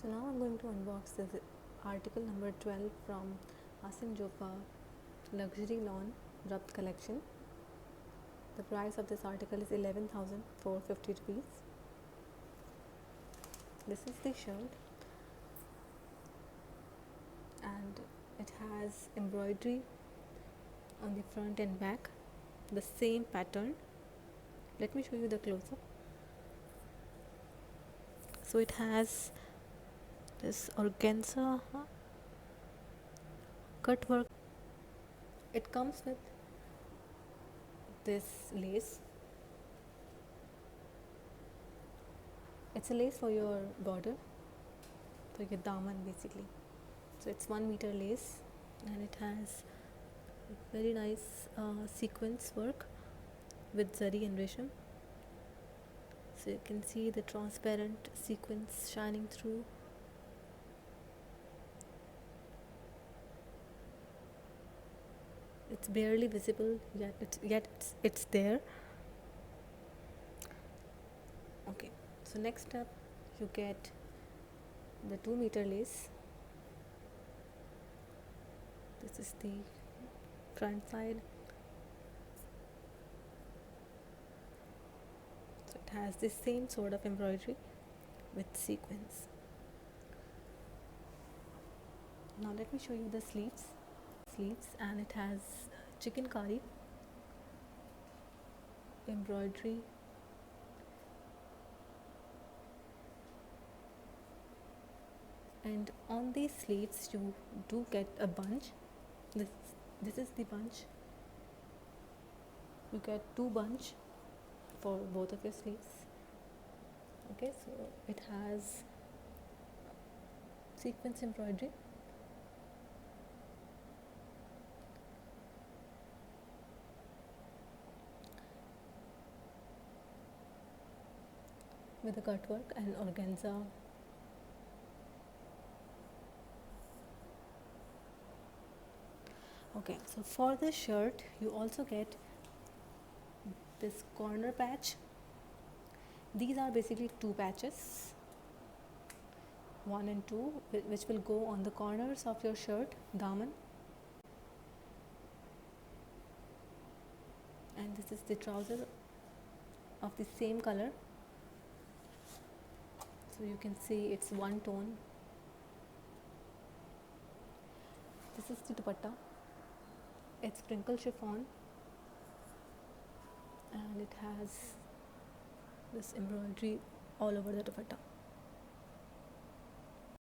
So now I'm going to unbox this article number 12 from Asim Jofa Luxury Lawn Rabt collection. The price of this article is 11,450 rupees. This is the shirt and it has embroidery on the front and back, the same pattern. Let me show you the close-up. So it has this organza cut work. It comes with this lace. It's a lace for your border, for your daman basically. So it's 1 meter lace and it has very nice sequence work with zari and resham. So you can see the transparent sequence shining through. It's barely visible, yet it's there. Okay, so next up you get the 2 meter lace. This is the front side. So it has this same sort of embroidery with sequins. Now let me show you the sleeves, and it has chikankari embroidery and on these sleeves you do get a bunch. This is the bunch. You get 2 bunch for both of your sleeves. Okay, so it has sequence embroidery with the cut work and organza. Okay, so for this shirt you also get this corner patch. These are basically 2 patches, 1 and 2, which will go on the corners of your shirt, daman. And this is the trouser of the same color. So you can see it's one tone. This is the dupatta. It's crinkle chiffon and it has this embroidery all over the dupatta.